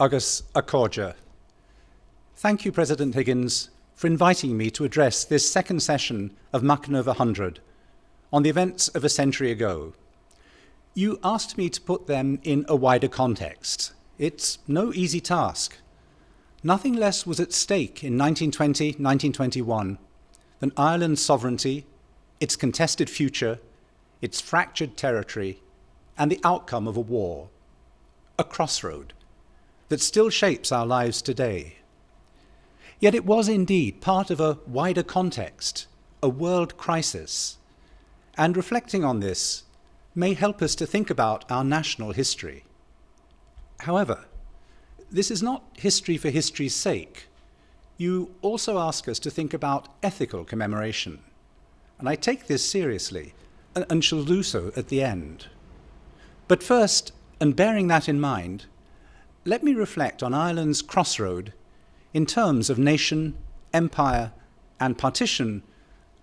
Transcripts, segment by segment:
Agus Accordia. Thank you, President Higgins, for inviting me to address this second session of Machnamh 100 on the events of a century ago. You asked me to put them in a wider context. It's no easy task. Nothing less was at stake in 1920-1921 than Ireland's sovereignty, its contested future, its fractured territory, and the outcome of a war, a crossroad that still shapes our lives today. Yet it was indeed part of a wider context, a world crisis, and reflecting on this may help us to think about our national history. However, this is not history for history's sake. You also ask us to think about ethical commemoration, and I take this seriously and shall do so at the end. But first, and bearing that in mind, let me reflect on Ireland's crossroad in terms of nation, empire, and partition,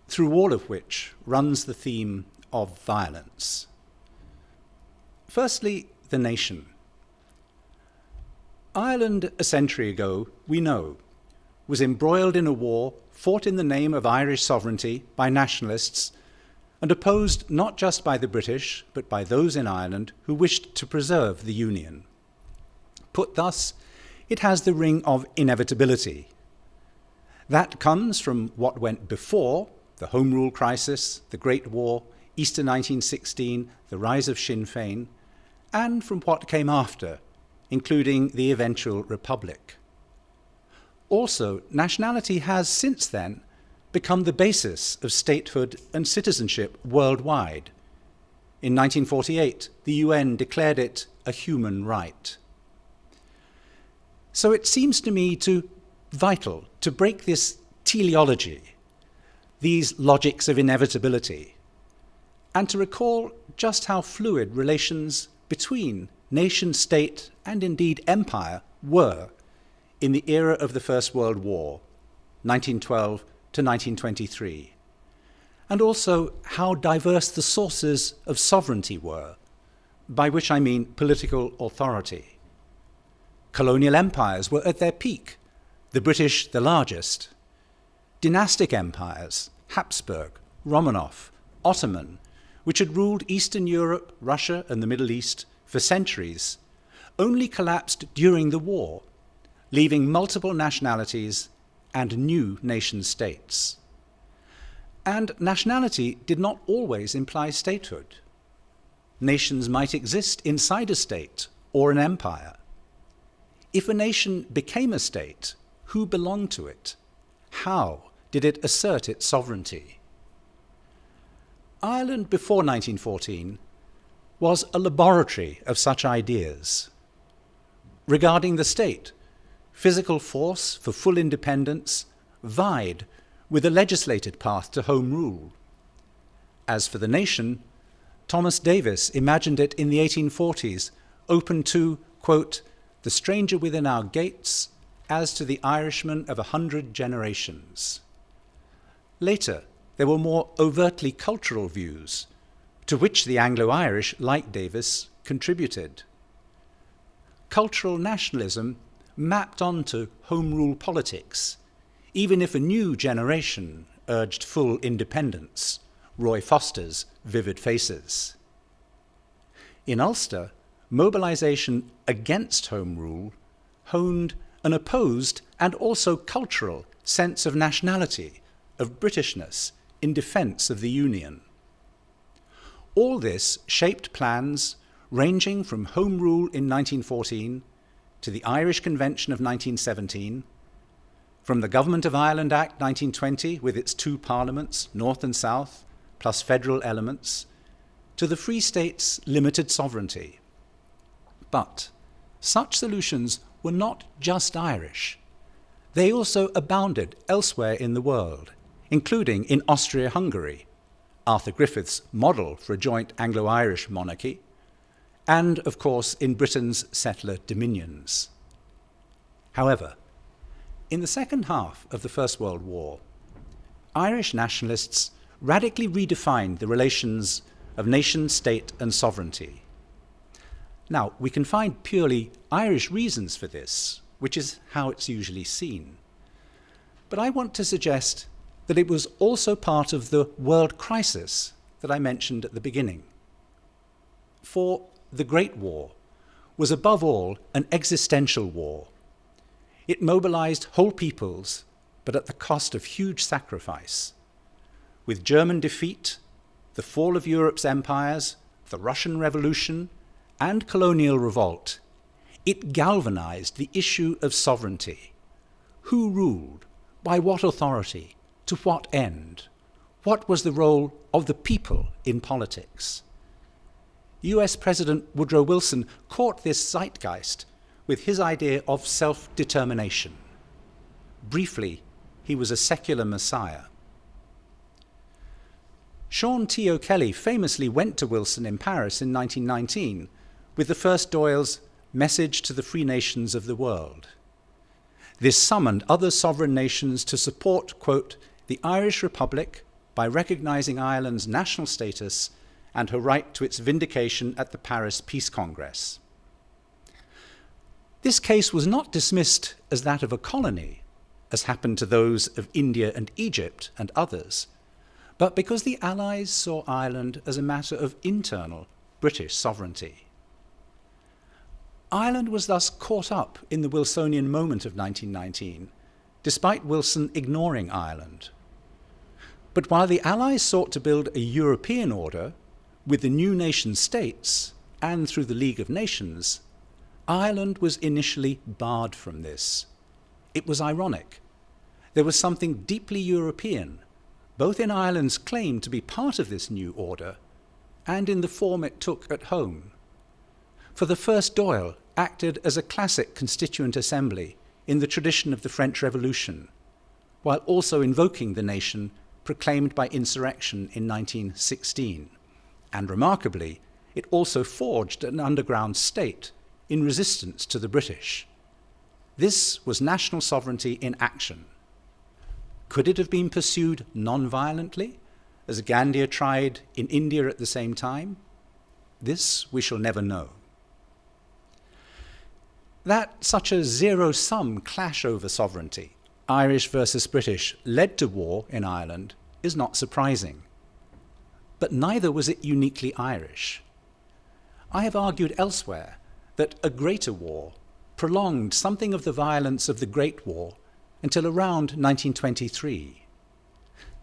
through all of which runs the theme of violence. Firstly, the nation. Ireland, a century ago, we know, was embroiled in a war fought in the name of Irish sovereignty by nationalists and opposed not just by the British, but by those in Ireland who wished to preserve the Union. Put thus, it has the ring of inevitability. That comes from what went before the Home Rule crisis, the Great War, Easter 1916, the rise of Sinn Féin, and from what came after, including the eventual Republic. Also, nationality has since then become the basis of statehood and citizenship worldwide. In 1948, the UN declared it a human right. So it seems to me vital to break this teleology, these logics of inevitability, and to recall just how fluid relations between nation, state, and indeed empire were in the era of the First World War, 1912 to 1923, and also how diverse the sources of sovereignty were, by which I mean political authority. Colonial empires were at their peak, the British the largest. Dynastic empires, Habsburg, Romanov, Ottoman, which had ruled Eastern Europe, Russia, and the Middle East for centuries, only collapsed during the war, leaving multiple nationalities and new nation-states. And nationality did not always imply statehood. Nations might exist inside a state or an empire. If a nation became a state, who belonged to it? How did it assert its sovereignty? Ireland before 1914 was a laboratory of such ideas. Regarding the state, physical force for full independence vied with a legislated path to home rule. As for the nation, Thomas Davis imagined it in the 1840s open to, quote, the stranger within our gates, as to the Irishman of 100 generations. Later, there were more overtly cultural views, to which the Anglo-Irish, like Davis, contributed. Cultural nationalism mapped onto home rule politics, even if a new generation urged full independence, Roy Foster's vivid faces. In Ulster, mobilization against home rule honed an opposed and also cultural sense of nationality, of Britishness, in defense of the Union. All this shaped plans ranging from home rule in 1914 to the Irish Convention of 1917, from the Government of Ireland Act 1920 with its two parliaments, North and South, plus federal elements, to the Free States' limited sovereignty. But such solutions were not just Irish. They also abounded elsewhere in the world, including in Austria-Hungary, Arthur Griffith's model for a joint Anglo-Irish monarchy, and, of course, in Britain's settler dominions. However, in the second half of the First World War, Irish nationalists radically redefined the relations of nation, state, and sovereignty. Now, we can find purely Irish reasons for this, which is how it's usually seen. But I want to suggest that it was also part of the world crisis that I mentioned at the beginning. For the Great War was above all an existential war. It mobilized whole peoples, but at the cost of huge sacrifice. With German defeat, the fall of Europe's empires, the Russian Revolution, and colonial revolt, it galvanized the issue of sovereignty. Who ruled? By what authority? To what end? What was the role of the people in politics? US President Woodrow Wilson caught this zeitgeist with his idea of self-determination. Briefly, he was a secular messiah. Sean T. O'Kelly famously went to Wilson in Paris in 1919 with the first Doyle's Message to the Free Nations of the World. This summoned other sovereign nations to support, quote, the Irish Republic by recognizing Ireland's national status and her right to its vindication at the Paris Peace Congress. This case was not dismissed as that of a colony, as happened to those of India and Egypt and others, but because the Allies saw Ireland as a matter of internal British sovereignty. Ireland was thus caught up in the Wilsonian moment of 1919, despite Wilson ignoring Ireland. But while the Allies sought to build a European order with the new nation states and through the League of Nations, Ireland was initially barred from this. It was ironic. There was something deeply European, both in Ireland's claim to be part of this new order and in the form it took at home. For the first Dáil acted as a classic constituent assembly in the tradition of the French Revolution, while also invoking the nation proclaimed by insurrection in 1916. And remarkably, it also forged an underground state in resistance to the British. This was national sovereignty in action. Could it have been pursued non-violently, as Gandhi tried in India at the same time? This we shall never know. That such a zero-sum clash over sovereignty, Irish versus British, led to war in Ireland is not surprising. But neither was it uniquely Irish. I have argued elsewhere that a greater war prolonged something of the violence of the Great War until around 1923.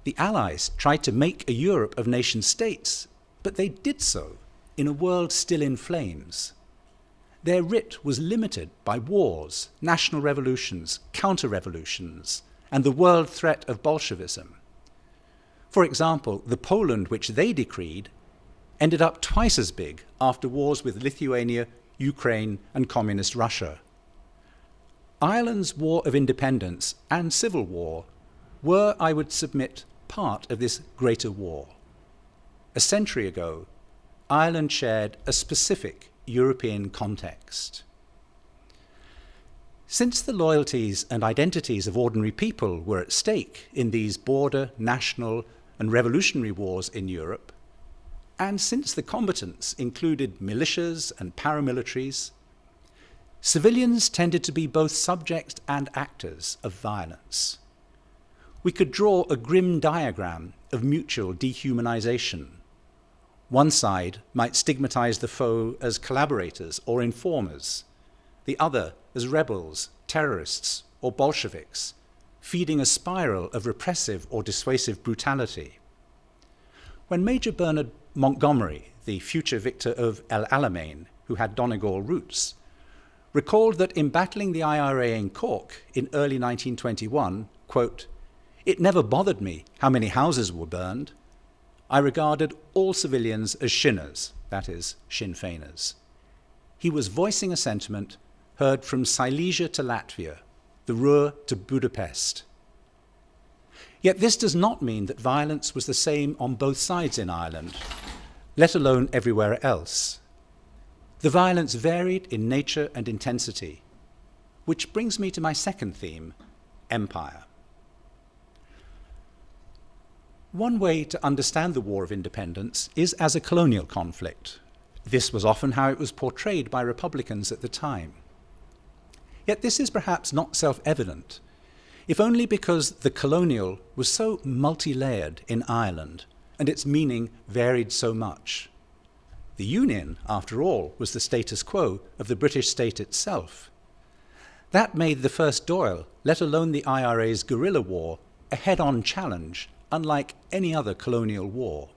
The Allies tried to make a Europe of nation-states, but they did so in a world still in flames. Their writ was limited by wars, national revolutions, counter-revolutions, and the world threat of Bolshevism. For example, the Poland which they decreed ended up twice as big after wars with Lithuania, Ukraine, and Communist Russia. Ireland's War of Independence and Civil War were, I would submit, part of this greater war. A century ago, Ireland shared a specific European context. Since the loyalties and identities of ordinary people were at stake in these border, national, and revolutionary wars in Europe, and since the combatants included militias and paramilitaries, civilians tended to be both subjects and actors of violence. We could draw a grim diagram of mutual dehumanization. One side might stigmatize the foe as collaborators or informers, the other as rebels, terrorists, or Bolsheviks, feeding a spiral of repressive or dissuasive brutality. When Major Bernard Montgomery, the future victor of El Alamein, who had Donegal roots, recalled that in battling the IRA in Cork in early 1921, quote, "It never bothered me how many houses were burned. I regarded all civilians as Shinners, that is, Sinn Féiners." He was voicing a sentiment heard from Silesia to Latvia, the Ruhr to Budapest. Yet this does not mean that violence was the same on both sides in Ireland, let alone everywhere else. The violence varied in nature and intensity, which brings me to my second theme, empire. One way to understand the War of Independence is as a colonial conflict. This was often how it was portrayed by Republicans at the time. Yet this is perhaps not self-evident, if only because the colonial was so multi-layered in Ireland and its meaning varied so much. The Union, after all, was the status quo of the British state itself. That made the First Dáil, let alone the IRA's guerrilla war, a head-on challenge, unlike any other colonial war.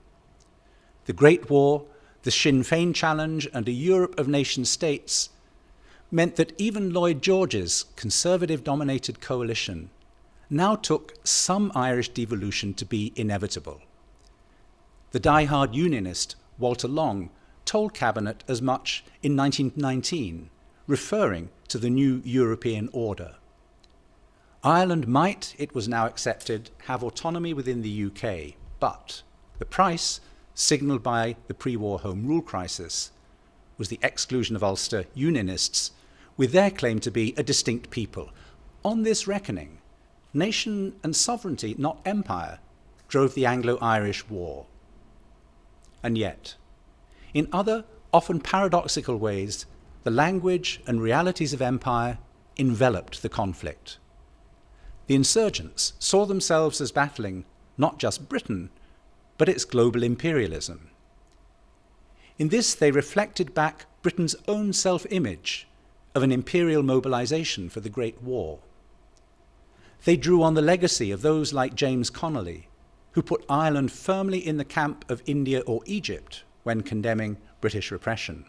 The Great War, the Sinn Féin challenge, and a Europe of nation-states meant that even Lloyd George's conservative-dominated coalition now took some Irish devolution to be inevitable. The die-hard unionist Walter Long told Cabinet as much in 1919, referring to the new European order. Ireland might, it was now accepted, have autonomy within the UK, but the price, signalled by the pre-war Home Rule crisis, was the exclusion of Ulster Unionists, with their claim to be a distinct people. On this reckoning, nation and sovereignty, not empire, drove the Anglo-Irish War. And yet, in other, often paradoxical ways, the language and realities of empire enveloped the conflict. The insurgents saw themselves as battling not just Britain, but its global imperialism. In this, they reflected back Britain's own self-image of an imperial mobilization for the Great War. They drew on the legacy of those like James Connolly, who put Ireland firmly in the camp of India or Egypt when condemning British repression.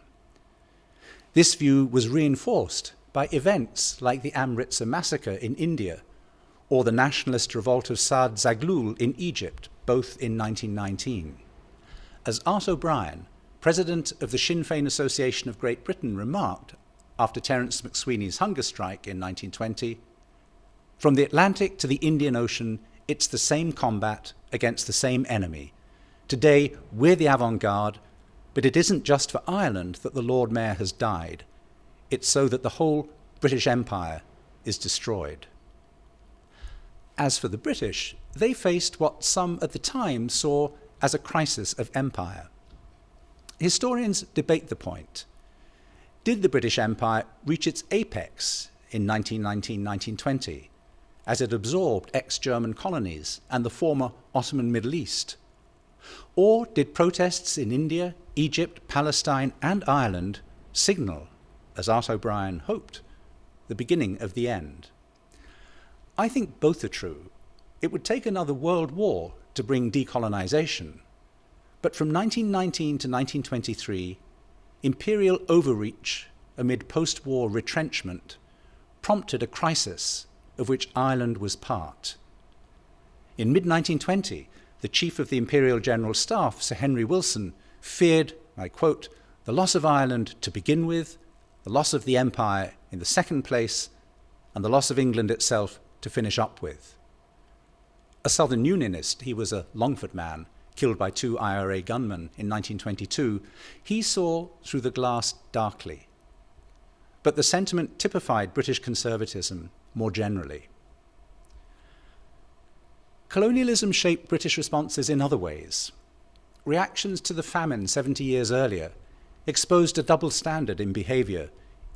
This view was reinforced by events like the Amritsar massacre in India or the nationalist revolt of Saad Zaghloul in Egypt, both in 1919. As Art O'Brien, president of the Sinn Féin Association of Great Britain, remarked after Terence McSweeney's hunger strike in 1920, "From the Atlantic to the Indian Ocean, it's the same combat against the same enemy. Today, we're the avant-garde, but it isn't just for Ireland that the Lord Mayor has died. It's so that the whole British Empire is destroyed." As for the British, they faced what some at the time saw as a crisis of empire. Historians debate the point. Did the British Empire reach its apex in 1919-1920 as it absorbed ex-German colonies and the former Ottoman Middle East? Or did protests in India, Egypt, Palestine, and Ireland signal, as Art O'Brien hoped, the beginning of the end? I think both are true. It would take another world war to bring decolonization, but from 1919 to 1923, imperial overreach amid post-war retrenchment prompted a crisis of which Ireland was part. In mid-1920, the chief of the Imperial General Staff, Sir Henry Wilson, feared, I quote, "the loss of Ireland to begin with, the loss of the empire in the second place, and the loss of England itself to finish up with." A Southern Unionist, he was a Longford man, killed by 2 IRA gunmen in 1922, he saw through the glass darkly. But the sentiment typified British conservatism more generally. Colonialism shaped British responses in other ways. Reactions to the famine 70 years earlier exposed a double standard in behaviour,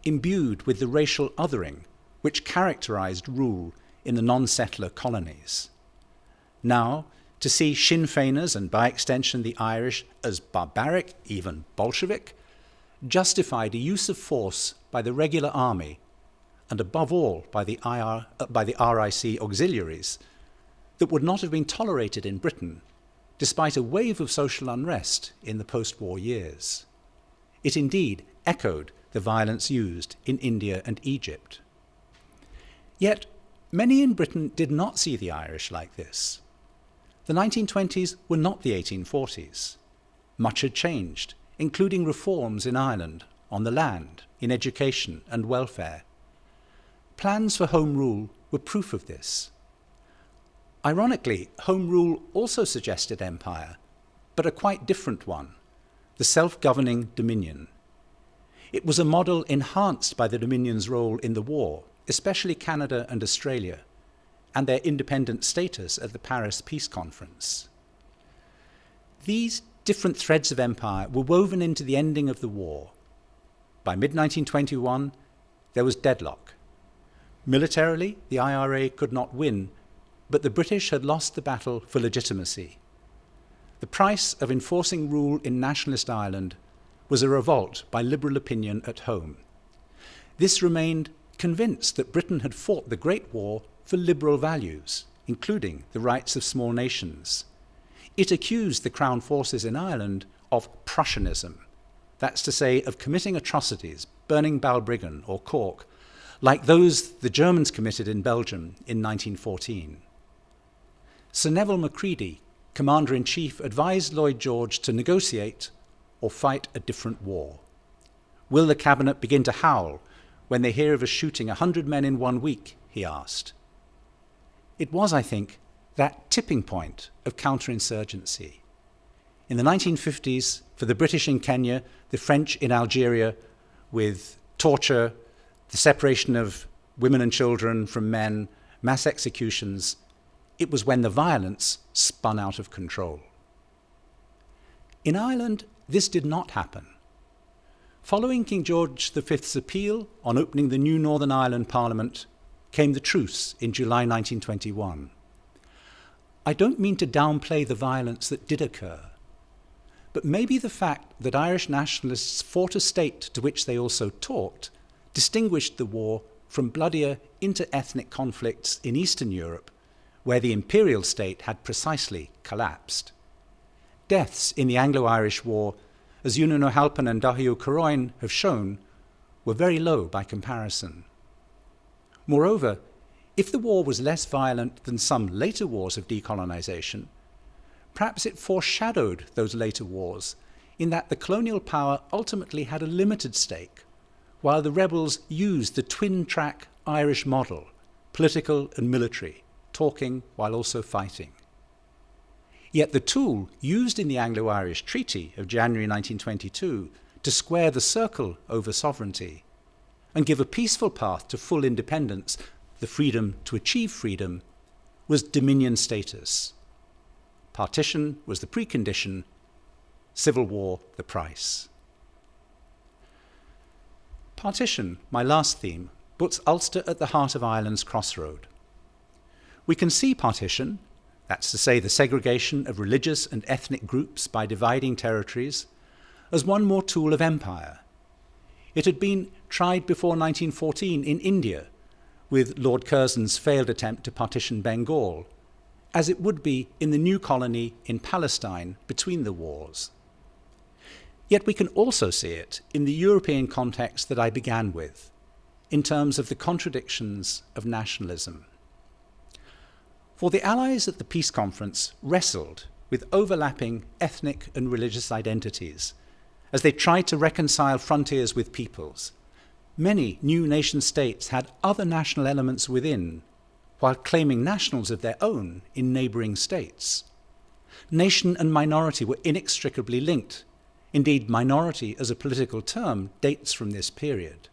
imbued with the racial othering which characterised rule in the non-settler colonies. Now, to see Sinn Féiners, and by extension the Irish, as barbaric, even Bolshevik, justified a use of force by the regular army, and above all by the RIC auxiliaries, that would not have been tolerated in Britain, despite a wave of social unrest in the post-war years. It indeed echoed the violence used in India and Egypt. Yet, many in Britain did not see the Irish like this. The 1920s were not the 1840s. Much had changed, including reforms in Ireland, on the land, in education and welfare. Plans for Home Rule were proof of this. Ironically, Home Rule also suggested empire, but a quite different one, the self-governing Dominion. It was a model enhanced by the Dominion's role in the war, especially Canada and Australia, and their independent status at the Paris Peace Conference. These different threads of empire were woven into the ending of the war. By mid-1921, there was deadlock. Militarily, the IRA could not win, but the British had lost the battle for legitimacy. The price of enforcing rule in nationalist Ireland was a revolt by liberal opinion at home. This remained convinced that Britain had fought the Great War for liberal values, including the rights of small nations. It accused the Crown forces in Ireland of Prussianism, that's to say, of committing atrocities, burning Balbriggan or Cork, like those the Germans committed in Belgium in 1914. Sir Neville Macready, Commander-in-Chief, advised Lloyd George to negotiate or fight a different war. Will the cabinet begin to howl when they hear of us shooting 100 men in 1 week, he asked. It was, I think, that tipping point of counterinsurgency. In the 1950s, for the British in Kenya, the French in Algeria, with torture, the separation of women and children from men, mass executions, it was when the violence spun out of control. In Ireland, this did not happen. Following King George V's appeal on opening the new Northern Ireland Parliament came the truce in July 1921. I don't mean to downplay the violence that did occur, but maybe the fact that Irish nationalists fought a state to which they also talked distinguished the war from bloodier inter-ethnic conflicts in Eastern Europe, where the imperial state had precisely collapsed. Deaths in the Anglo-Irish War, as Una O'Halpin and Daithí Ó have shown, were very low by comparison. Moreover, if the war was less violent than some later wars of decolonization, perhaps it foreshadowed those later wars in that the colonial power ultimately had a limited stake, while the rebels used the twin-track Irish model, political and military, talking while also fighting. Yet the tool used in the Anglo-Irish Treaty of January 1922 to square the circle over sovereignty and give a peaceful path to full independence, the freedom to achieve freedom, was dominion status. Partition was the precondition, civil war the price. Partition, my last theme, puts Ulster at the heart of Ireland's crossroad. We can see partition, that's to say the segregation of religious and ethnic groups by dividing territories, as one more tool of empire. It had been tried before 1914 in India, with Lord Curzon's failed attempt to partition Bengal, as it would be in the new colony in Palestine between the wars. Yet we can also see it in the European context that I began with, in terms of the contradictions of nationalism. For the Allies at the Peace Conference wrestled with overlapping ethnic and religious identities as they tried to reconcile frontiers with peoples. Many new nation-states had other national elements within, while claiming nationals of their own in neighbouring states. Nation and minority were inextricably linked. Indeed, minority as a political term dates from this period.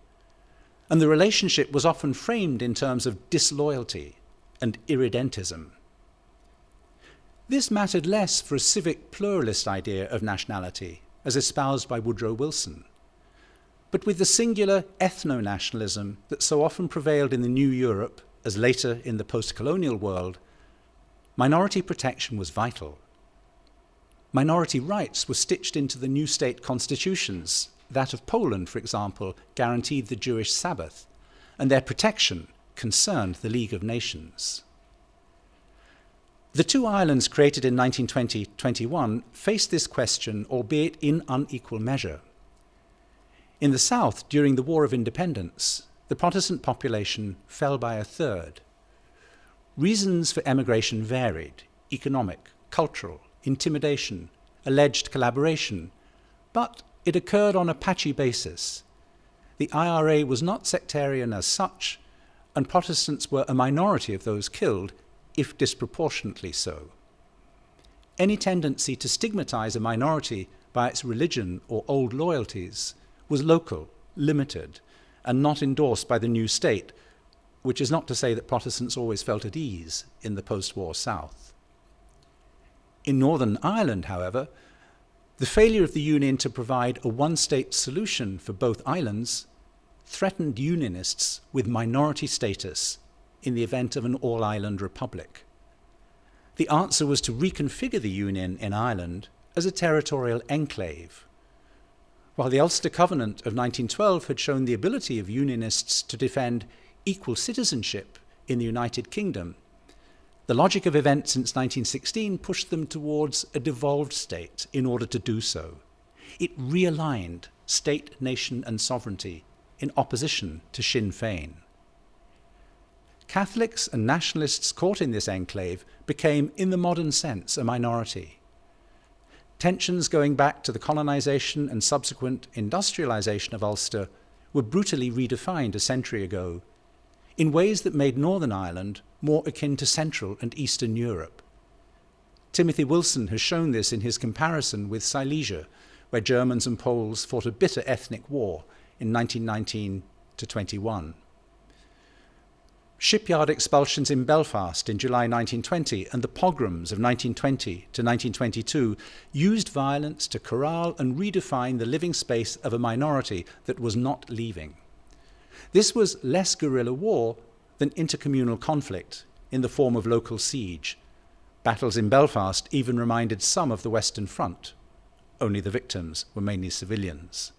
And the relationship was often framed in terms of disloyalty and irredentism. This mattered less for a civic pluralist idea of nationality, as espoused by Woodrow Wilson. But with the singular ethno-nationalism that so often prevailed in the New Europe, as later in the post-colonial world, minority protection was vital. Minority rights were stitched into the new state constitutions. That of Poland, for example, guaranteed the Jewish Sabbath, and their protection concerned the League of Nations. The two islands created in 1920-21 faced this question, albeit in unequal measure. In the south, during the War of Independence, the Protestant population fell by a third. Reasons for emigration varied: economic, cultural, intimidation, alleged collaboration, but it occurred on a patchy basis. The IRA was not sectarian as such, and Protestants were a minority of those killed, if disproportionately so. Any tendency to stigmatize a minority by its religion or old loyalties was local, limited, and not endorsed by the new state, which is not to say that Protestants always felt at ease in the post-war South. In Northern Ireland, however, The failure of the Union to provide a one-state solution for both islands threatened Unionists with minority status in the event of an all-island republic. The answer was to reconfigure the Union in Ireland as a territorial enclave. While the Ulster Covenant of 1912 had shown the ability of Unionists to defend equal citizenship in the United Kingdom, the logic of events since 1916 pushed them towards a devolved state in order to do so. It realigned state, nation, and sovereignty in opposition to Sinn Féin. Catholics and nationalists caught in this enclave became, in the modern sense, a minority. Tensions going back to the colonisation and subsequent industrialisation of Ulster were brutally redefined a century ago in ways that made Northern Ireland more akin to Central and Eastern Europe. Timothy Wilson has shown this in his comparison with Silesia, where Germans and Poles fought a bitter ethnic war in 1919-21. Shipyard expulsions in Belfast in July 1920 and the pogroms of 1920 to 1922 used violence to corral and redefine the living space of a minority that was not leaving. This was less guerrilla war than intercommunal conflict in the form of local siege. Battles in Belfast even reminded some of the Western Front. Only the victims were mainly civilians.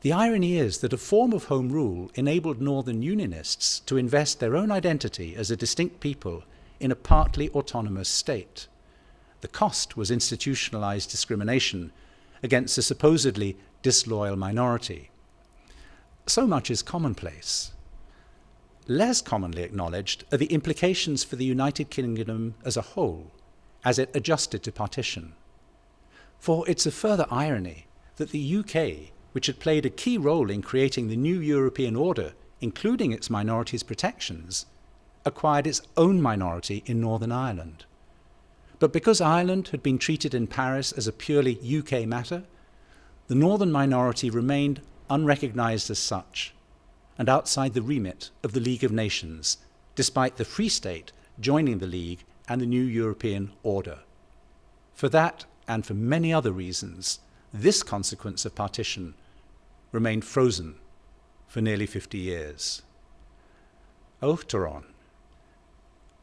The irony is that a form of Home Rule enabled Northern Unionists to invest their own identity as a distinct people in a partly autonomous state. The cost was institutionalized discrimination against a supposedly disloyal minority. So much is commonplace. Less commonly acknowledged are the implications for the United Kingdom as a whole, as it adjusted to partition. For it's a further irony that the UK, which had played a key role in creating the new European order, including its minorities' protections, acquired its own minority in Northern Ireland. But because Ireland had been treated in Paris as a purely UK matter, the Northern minority remained unrecognised as such, and outside the remit of the League of Nations, despite the Free State joining the League and the new European order. For that, and for many other reasons, this consequence of partition remained frozen for nearly 50 years. Horne.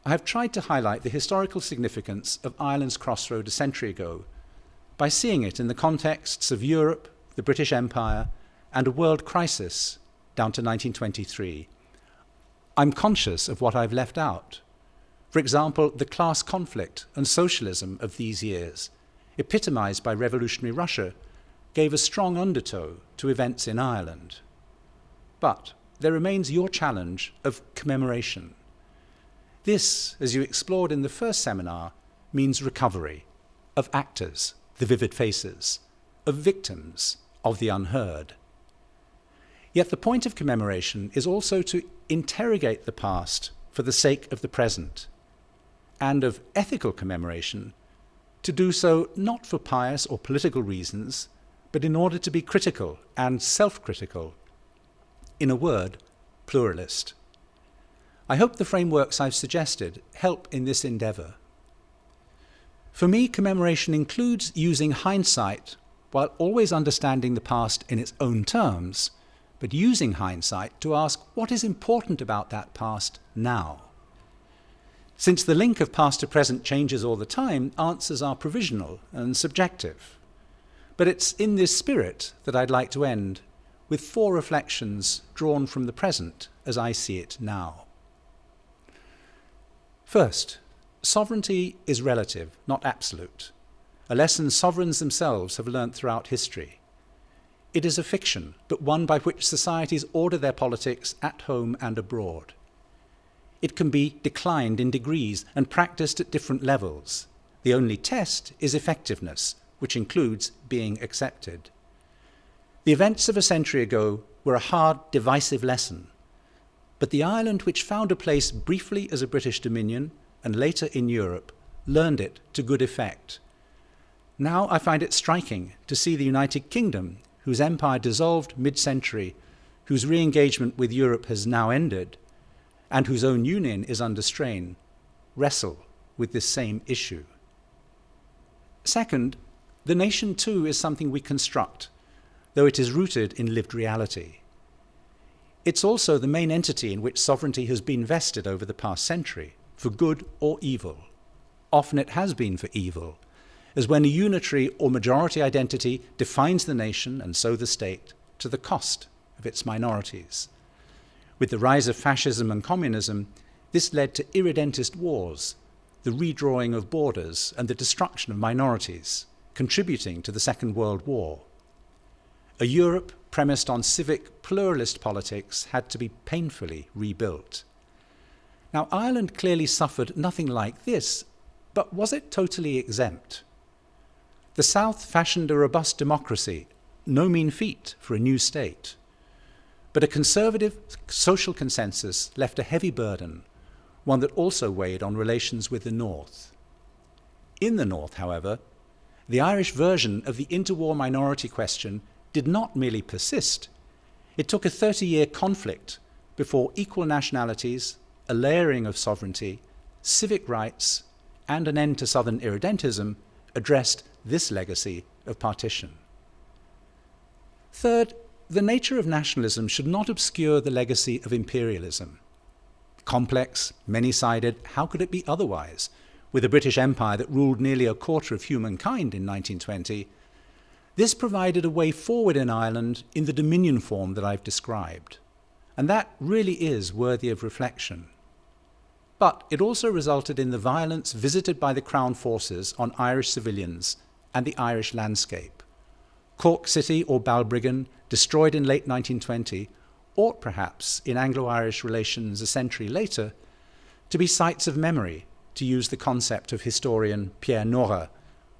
I have tried to highlight the historical significance of Ireland's crossroad a century ago by seeing it in the contexts of Europe, the British Empire, and a world crisis down to 1923. I'm conscious of what I've left out. For example, the class conflict and socialism of these years, epitomised by revolutionary Russia, gave a strong undertow to events in Ireland. But there remains your challenge of commemoration. This, as you explored in the first seminar, means recovery of actors, the vivid faces, of victims, of the unheard. Yet the point of commemoration is also to interrogate the past for the sake of the present, and of ethical commemoration, to do so not for pious or political reasons, but in order to be critical and self-critical. In a word, pluralist. I hope the frameworks I've suggested help in this endeavour. For me, commemoration includes using hindsight while always understanding the past in its own terms, but using hindsight to ask what is important about that past now. Since the link of past to present changes all the time, answers are provisional and subjective. But it's in this spirit that I'd like to end with 4 reflections drawn from the present as I see it now. First, sovereignty is relative, not absolute, a lesson sovereigns themselves have learnt throughout history. It is a fiction, but one by which societies order their politics at home and abroad. It can be declined in degrees and practiced at different levels. The only test is effectiveness, which includes being accepted. The events of a century ago were a hard, divisive lesson, but the Ireland which found a place briefly as a British dominion and later in Europe learned it to good effect. Now I find it striking to see the United Kingdom, whose empire dissolved mid-century, whose re-engagement with Europe has now ended, and whose own union is under strain, wrestle with this same issue. Second, The nation too is something we construct, though it is rooted in lived reality. It's also the main entity in which sovereignty has been vested over the past century, for good or evil. Often it has been for evil, as when a unitary or majority identity defines the nation, and so the state, to the cost of its minorities. With the rise of fascism and communism, this led to irredentist wars, the redrawing of borders, and the destruction of minorities, contributing to the Second World War. A Europe premised on civic pluralist politics had to be painfully rebuilt. Now, Ireland clearly suffered nothing like this, but was it totally exempt? The South fashioned a robust democracy, no mean feat for a new state. But a conservative social consensus left a heavy burden, one that also weighed on relations with the North. In the North, however, the Irish version of the interwar minority question did not merely persist. It took a 30-year conflict before equal nationalities, a layering of sovereignty, civic rights, and an end to Southern irredentism addressed this legacy of partition. Third, the nature of nationalism should not obscure the legacy of imperialism. Complex, many-sided, how could it be otherwise? With a British Empire that ruled nearly a quarter of humankind in 1920, this provided a way forward in Ireland in the dominion form that I've described. And that really is worthy of reflection. But it also resulted in the violence visited by the Crown forces on Irish civilians and the Irish landscape. Cork City or Balbriggan, destroyed in late 1920, ought perhaps, in Anglo-Irish relations a century later, to be sites of memory, to use the concept of historian Pierre Nora,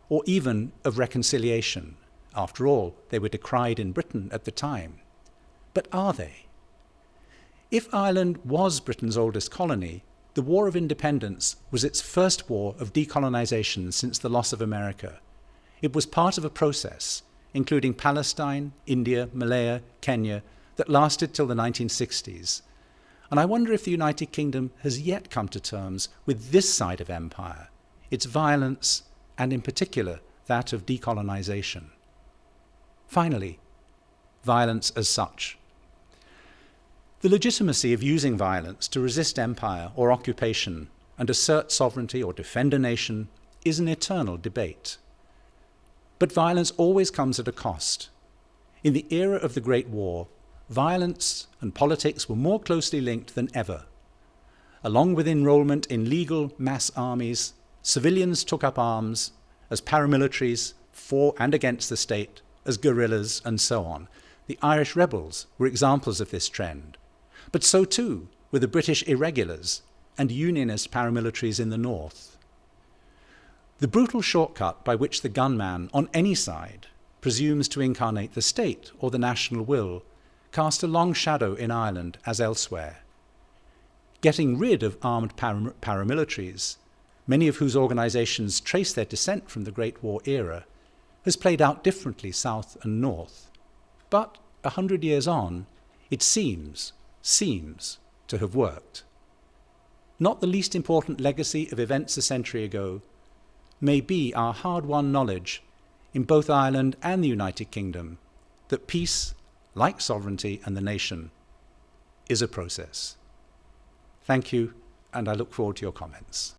or even of reconciliation. After all, they were decried in Britain at the time. But are they? If Ireland was Britain's oldest colony, the War of Independence was its first war of decolonisation since the loss of America. It was part of a process, including Palestine, India, Malaya, Kenya, that lasted till the 1960s. And I wonder if the United Kingdom has yet come to terms with this side of empire, its violence, and in particular that of decolonisation. Finally, violence as such. The legitimacy of using violence to resist empire or occupation and assert sovereignty or defend a nation is an eternal debate. But violence always comes at a cost. In the era of the Great War, violence and politics were more closely linked than ever. Along with enrollment in legal mass armies, civilians took up arms as paramilitaries for and against the state, as guerrillas and so on. The Irish rebels were examples of this trend. But so too were the British irregulars and unionist paramilitaries in the north. The brutal shortcut by which the gunman on any side presumes to incarnate the state or the national will cast a long shadow in Ireland as elsewhere. Getting rid of armed paramilitaries, many of whose organisations trace their descent from the Great War era, has played out differently south and north. But 100 years on, it seems to have worked. Not the least important legacy of events a century ago may be our hard-won knowledge in both Ireland and the United Kingdom that peace, like sovereignty and the nation, is a process. Thank you, and I look forward to your comments.